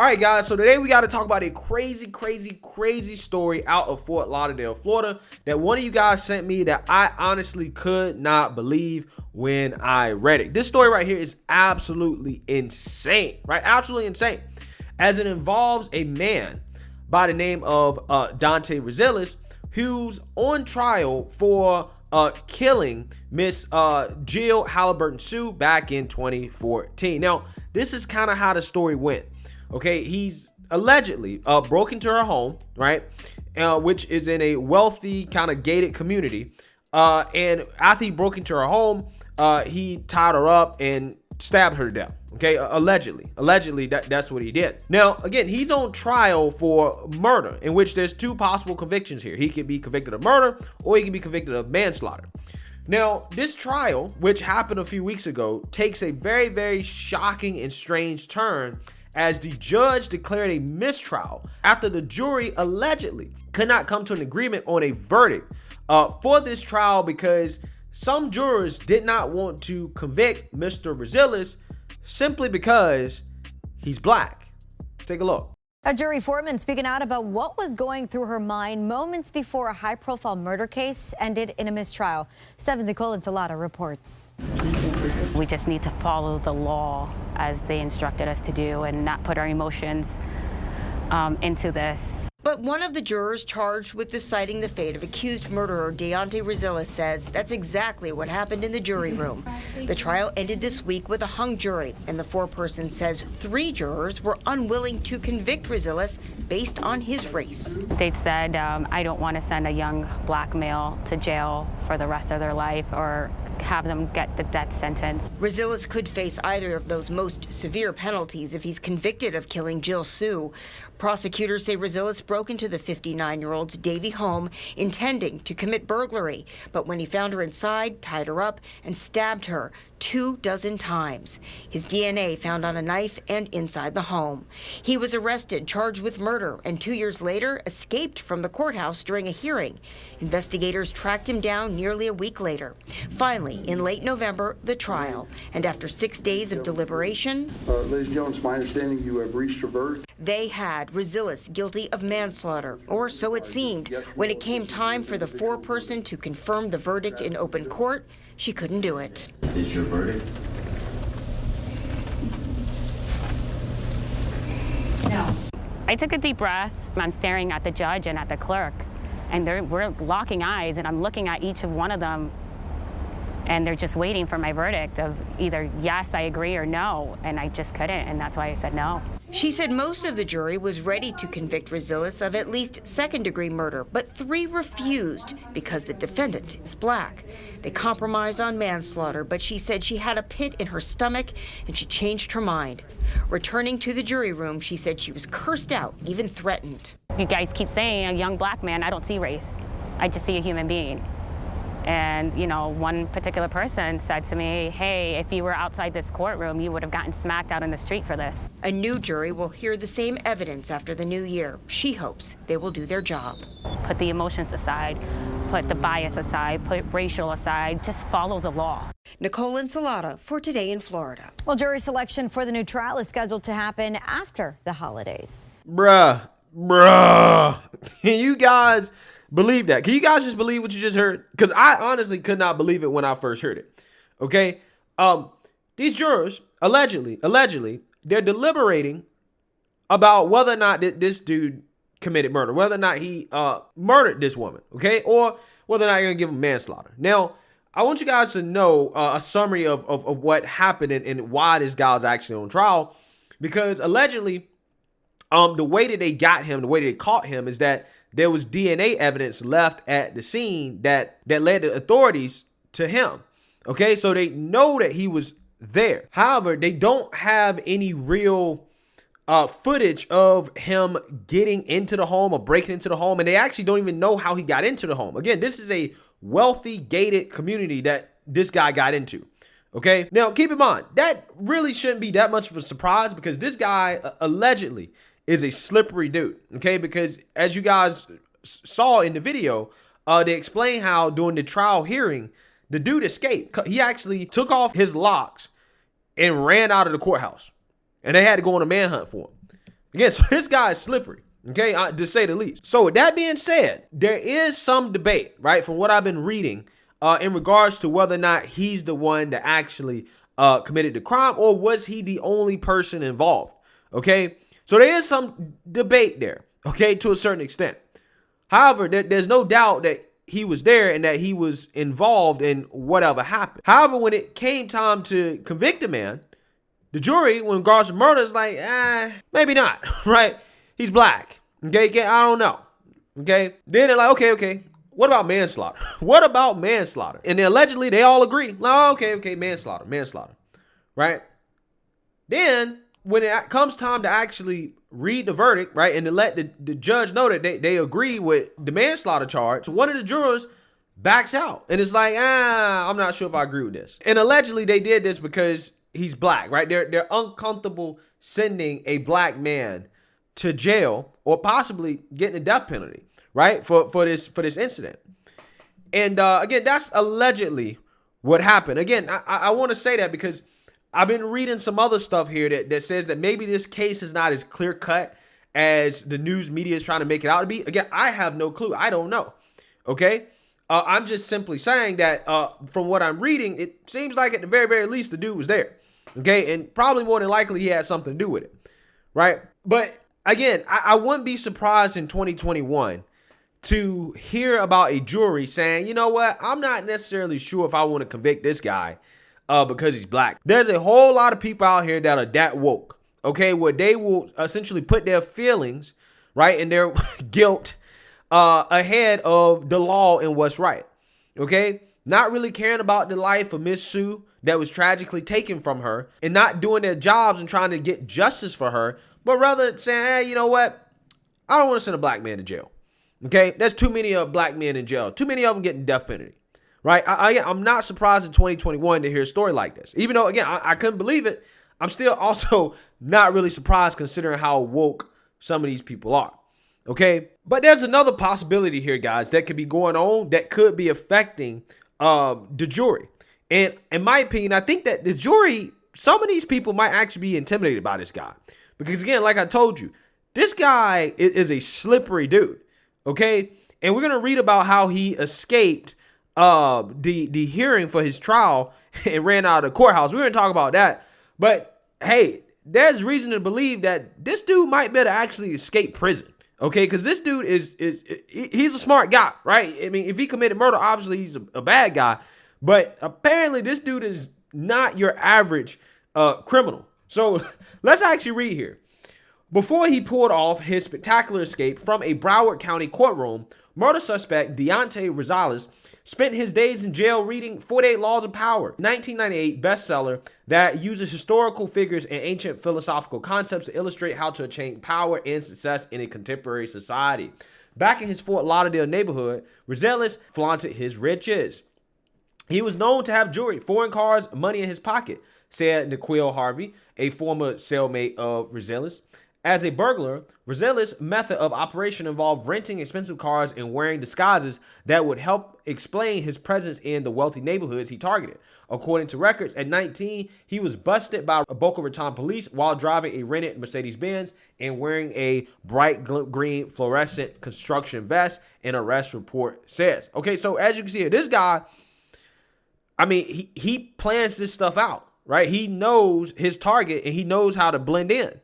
All right, guys, so today we got to talk about a crazy story out of Fort Lauderdale, Florida, that one of you guys sent me that I honestly could not believe when I read it. This story right here is absolutely insane, right? Absolutely insane, as it involves a man by the name of Dayonte Resiles, who's on trial for killing Miss Jill Halliburton Sue back in 2014. Now, this is kind of how the story went. Okay, he's allegedly broke into her home, right? Which is in a wealthy kind of gated community. And after he broke into her home, he tied her up and stabbed her to death. Okay, allegedly that's what he did. Now, again, he's on trial for murder, in which there's two possible convictions here. He could be convicted of murder or he can be convicted of manslaughter. Now, this trial, which happened a few weeks ago, takes a very shocking and strange turn, as the judge declared a mistrial after the jury allegedly could not come to an agreement on a verdict for this trial because some jurors did not want to convict Mr. Resiles simply because he's black. Take a look. A jury foreman speaking out about what was going through her mind moments before a high-profile murder case ended in a mistrial. 7's Nicole Insalata reports. We just need to follow the law as they instructed us to do and not put our emotions into this. But one of the jurors charged with deciding the fate of accused murderer Dayonte Resiles says that's exactly what happened in the jury room. The trial ended this week with a hung jury, and the foreperson says 3 jurors were unwilling to convict Resiles based on his race. They said, I don't want to send a young black male to jail for the rest of their life or have them get the death sentence. Resiles could face either of those most severe penalties if he's convicted of killing Jill Sue. Prosecutors say Resiles broke into the 59-year-old's Davie home intending to commit burglary, but when he found her inside, tied her up and stabbed her 24 times. His DNA found on a knife and inside the home. He was arrested, charged with murder, and 2 years later escaped from the courthouse during a hearing. Investigators tracked him down nearly a week later. Finally, in late November, the trial. And after 6 days of deliberation, ladies and gentlemen, it's my understanding you have reached your verdict. They had Resiles guilty of manslaughter, or so it seemed. When it came time for the foreperson to confirm the verdict in open court, she couldn't do it. Is this your verdict? No. I took a deep breath. I'm staring at the judge and at the clerk, and we're locking eyes, and I'm looking at each of one of them, and they're just waiting for my verdict of either yes, I agree, or no, and I just couldn't, and that's why I said no. She said most of the jury was ready to convict Resiles of at least second-degree murder, but 3 refused because the defendant is black. They compromised on manslaughter, but she said she had a pit in her stomach and she changed her mind. Returning to the jury room, she said she was cursed out, even threatened. You guys keep saying a young black man. I don't see race. I just see a human being. And, you know, one particular person said to me, hey, if you were outside this courtroom, you would have gotten smacked out in the street for this. A new jury will hear the same evidence after the new year. She hopes they will do their job. Put the emotions aside, put the bias aside, put racial aside, just follow the law. Nicole Insalata for Today in Florida. Well, jury selection for the new trial is scheduled to happen after the holidays. Bruh. Can you guys believe that? Can you guys just believe what you just heard? Because I honestly could not believe it when I first heard it. Okay. These jurors allegedly, they're deliberating about whether or not this dude committed murder, whether or not he murdered this woman, okay, or whether or not you're gonna give him manslaughter. Now, I want you guys to know a summary of what happened and why this guy's actually on trial, because allegedly, the way that they got him, the way that they caught him, is that there was DNA evidence left at the scene that led the authorities to him. Okay, so they know that he was there. However, they don't have any real footage of him getting into the home or breaking into the home, and they actually don't even know how he got into the home. Again, this is a wealthy gated community that this guy got into. Okay, now keep in mind that really shouldn't be that much of a surprise, because this guy allegedly is a slippery dude. Okay, because as you guys saw in the video, they explain how during the trial hearing, the dude escaped. He actually took off his locks and ran out of the courthouse, and they had to go on a manhunt for him. Again, so this guy is slippery, okay, to say the least. So with that being said, there is some debate, right, from what I've been reading in regards to whether or not he's the one that actually committed the crime, or was he the only person involved, okay? So there is some debate there, okay, to a certain extent. However, there's no doubt that he was there and that he was involved in whatever happened. However, when it came time to convict a man, the jury, when regards to murder, is like, maybe not, right? He's black, okay? I don't know, okay? Then they're like, okay, what about manslaughter? What about manslaughter? And then allegedly, they all agree, like, okay, manslaughter, right? Then, when it comes time to actually read the verdict, right, and to let the judge know that they agree with the manslaughter charge, one of the jurors backs out. And it's like, I'm not sure if I agree with this. And allegedly, they did this because he's black, right? They're uncomfortable sending a black man to jail or possibly getting a death penalty, right, for this incident. And again, that's allegedly what happened. Again, I want to say that because I've been reading some other stuff here that says that maybe this case is not as clear cut as the news media is trying to make it out to be. Again, I have no clue. I don't know. Okay. I'm just simply saying that from what I'm reading, it seems like at the very, very least the dude was there. Okay. And probably more than likely he had something to do with it. Right. But again, I wouldn't be surprised in 2021 to hear about a jury saying, you know what, I'm not necessarily sure if I want to convict this guy because he's black. There's a whole lot of people out here that are that woke, okay, where they will essentially put their feelings, right, and their guilt ahead of the law and what's right, okay? Not really caring about the life of Miss Sue that was tragically taken from her, and not doing their jobs and trying to get justice for her, but rather saying, hey, you know what, I don't want to send a black man to jail, okay? There's too many black men in jail. Too many of them getting death penalty. Right. I'm not surprised in 2021 to hear a story like this, even though, again, I couldn't believe it. I'm still also not really surprised considering how woke some of these people are. OK, but there's another possibility here, guys, that could be going on that could be affecting the jury. And in my opinion, I think that the jury, some of these people might actually be intimidated by this guy, because, again, like I told you, this guy is a slippery dude. OK, and we're going to read about how he escaped the hearing for his trial and ran out of the courthouse. We're going to talk about that. But hey, there's reason to believe that this dude might better actually escape prison. Okay, because this dude he's a smart guy, right? I mean, if he committed murder, obviously he's a bad guy. But apparently this dude is not your average criminal. So let's actually read here. Before he pulled off his spectacular escape from a Broward County courtroom, murder suspect Dayonte Resiles spent his days in jail reading 48 Laws of Power, 1998 bestseller that uses historical figures and ancient philosophical concepts to illustrate how to attain power and success in a contemporary society. Back in his Fort Lauderdale neighborhood, Resiles flaunted his riches. He was known to have jewelry, foreign cars, money in his pocket, said Niquil Harvey, a former cellmate of Resiles. As a burglar, Resiles' method of operation involved renting expensive cars and wearing disguises that would help explain his presence in the wealthy neighborhoods he targeted. According to records, at 19, he was busted by Boca Raton police while driving a rented Mercedes-Benz and wearing a bright green fluorescent construction vest, an arrest report says. Okay, so as you can see here, this guy, I mean, he plans this stuff out, right? He knows his target and he knows how to blend in.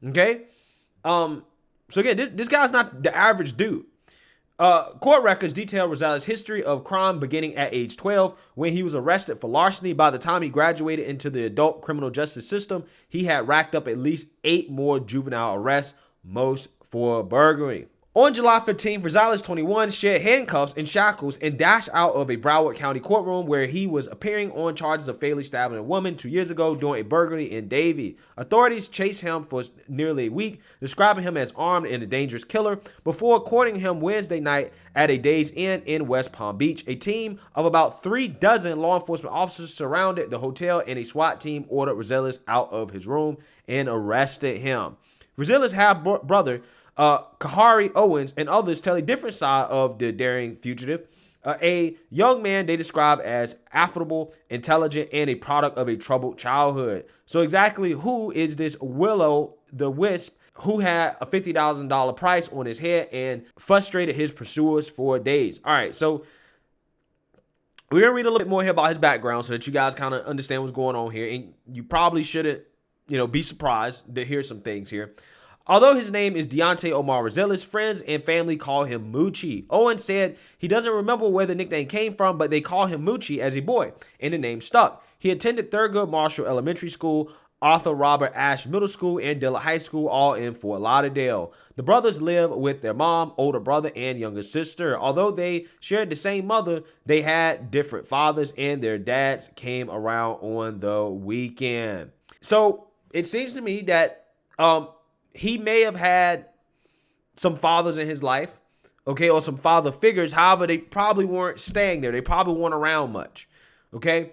Okay. So again, this guy's not the average dude. Court records detail Resiles' history of crime beginning at age 12 when he was arrested for larceny. By the time he graduated into the adult criminal justice system, he had racked up at least 8 more juvenile arrests, most for burglary. On July 15th, Resiles, 21, shed handcuffs and shackles and dashed out of a Broward County courtroom where he was appearing on charges of fatally stabbing a woman 2 years ago during a burglary in Davie. Authorities chased him for nearly a week, describing him as armed and a dangerous killer, before courting him Wednesday night at a Days Inn in West Palm Beach. A team of about 36 law enforcement officers surrounded the hotel, and a SWAT team ordered Resiles out of his room and arrested him. Resiles' half-brother, Kahari Owens, and others tell a different side of the daring fugitive. A young man they describe as affable, intelligent, and a product of a troubled childhood. So exactly who is this Willow the Wisp who had a $50,000 price on his head and frustrated his pursuers for days. All right, so we're going to read a little bit more here about his background so that you guys kind of understand what's going on here. And you probably shouldn't, be surprised to hear some things here. Although his name is Dayonte Omar Resiles, friends and family call him Moochie. Owen said he doesn't remember where the nickname came from, but they call him Moochie as a boy, and the name stuck. He attended Thurgood Marshall Elementary School, Arthur Robert Ashe Middle School, and Dillard High School, all in Fort Lauderdale. The brothers live with their mom, older brother, and younger sister. Although they shared the same mother, they had different fathers, and their dads came around on the weekend. So it seems to me that he may have had some fathers in his life, okay, or some father figures. However, they probably weren't staying there. They probably weren't around much, okay?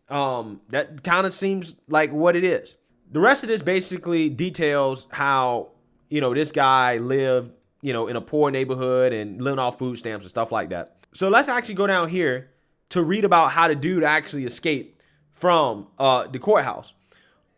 That kind of seems like what it is. The rest of this basically details how, this guy lived, in a poor neighborhood and living off food stamps and stuff like that. So let's actually go down here to read about how the dude actually escaped from the courthouse.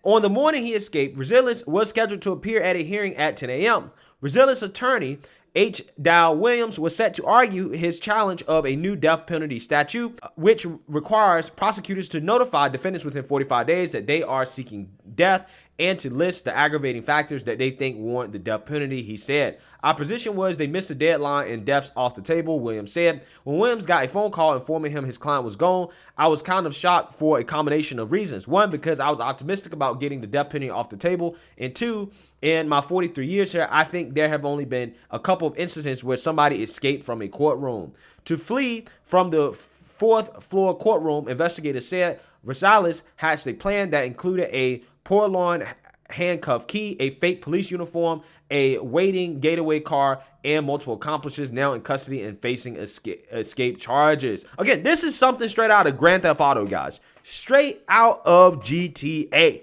On the morning he escaped, Resiles was scheduled to appear at a hearing at 10 a.m. Resiles' attorney, H. Dow Williams, was set to argue his challenge of a new death penalty statute, which requires prosecutors to notify defendants within 45 days that they are seeking death and to list the aggravating factors that they think warrant the death penalty, he said. Our position was they missed the deadline and death's off the table, Williams said. When Williams got a phone call informing him his client was gone, I was kind of shocked for a combination of reasons. One, because I was optimistic about getting the death penalty off the table. And two, in my 43 years here, I think there have only been a couple of instances where somebody escaped from a courtroom. To flee from the fourth floor courtroom, investigators said Resiles hatched a plan that included a porcelain handcuff key, a fake police uniform, a waiting getaway car, and multiple accomplices now in custody and facing escape charges. Again, this is something straight out of Grand Theft Auto, guys. Straight out of GTA.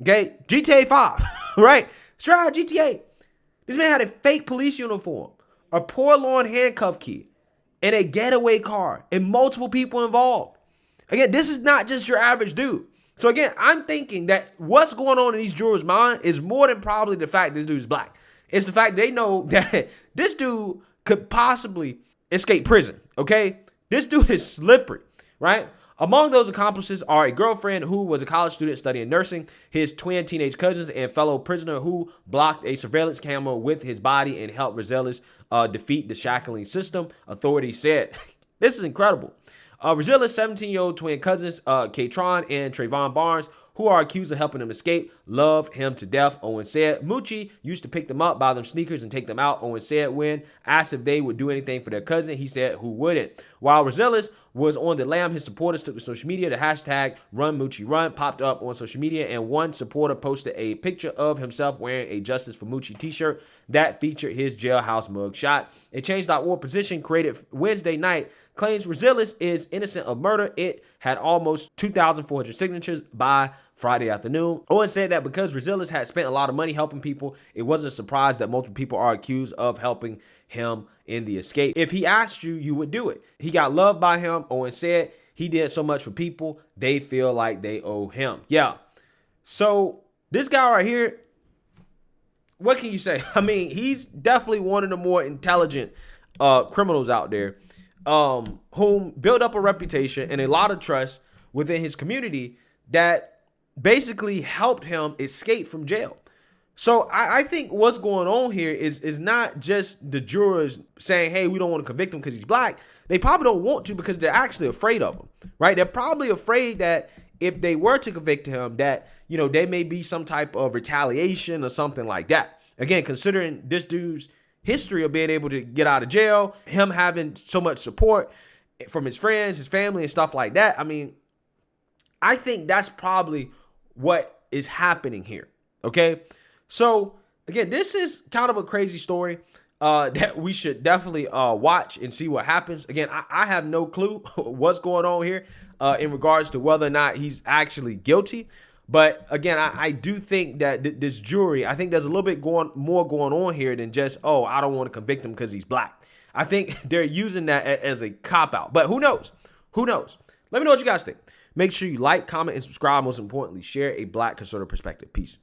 Okay? GTA 5, right? Straight out of GTA. This man had a fake police uniform, a porcelain handcuff key, and a getaway car, and multiple people involved. Again, this is not just your average dude. So again, I'm thinking that what's going on in these jurors' mind is more than probably the fact this dude's black. It's the fact they know that this dude could possibly escape prison, okay? This dude is slippery, right? Among those accomplices are a girlfriend who was a college student studying nursing, his twin teenage cousins, and fellow prisoner who blocked a surveillance camera with his body and helped Resiles defeat the shackling system, authorities said. This is incredible. Resiles' 17-year-old twin cousins, Katron and Trayvon Barnes, who are accused of helping him escape, love him to death, Owen said. Moochie used to pick them up, buy them sneakers, and take them out, Owen said. When asked if they would do anything for their cousin, he said, who wouldn't? While Resiles was on the lam, his supporters took to social media. The hashtag #RunMoochieRun popped up on social media, and one supporter posted a picture of himself wearing a Justice for Moochie t-shirt that featured his jailhouse mugshot. A Change.org petition created Wednesday night claims Resiles is innocent of murder. It had almost 2,400 signatures by Friday afternoon. Owen said that because Resiles had spent a lot of money helping people, it wasn't a surprise that multiple people are accused of helping him in the escape. If he asked you, you would do it. He got loved by him. Owen said he did so much for people, they feel like they owe him. Yeah. So this guy right here, what can you say? I mean, he's definitely one of the more intelligent criminals out there. Whom built up a reputation and a lot of trust within his community that basically helped him escape from jail. So I think what's going on here is not just the jurors saying, hey, we don't want to convict him because he's black. They probably don't want to because they're actually afraid of him, right? They're probably afraid that if they were to convict him, that, there may be some type of retaliation or something like that. Again, considering this dude's history of being able to get out of jail, him having so much support from his friends, his family, and stuff like that. I mean, I think that's probably what is happening here. Okay. So again, this is kind of a crazy story that we should definitely watch and see what happens. Again, I have no clue what's going on here in regards to whether or not he's actually guilty. But again, I do think that this jury, I think there's a little bit more going on here than just, oh, I don't want to convict him because he's black. I think they're using that as a cop-out. But who knows? Who knows? Let me know what you guys think. Make sure you like, comment, and subscribe. Most importantly, share a black conservative perspective. Peace.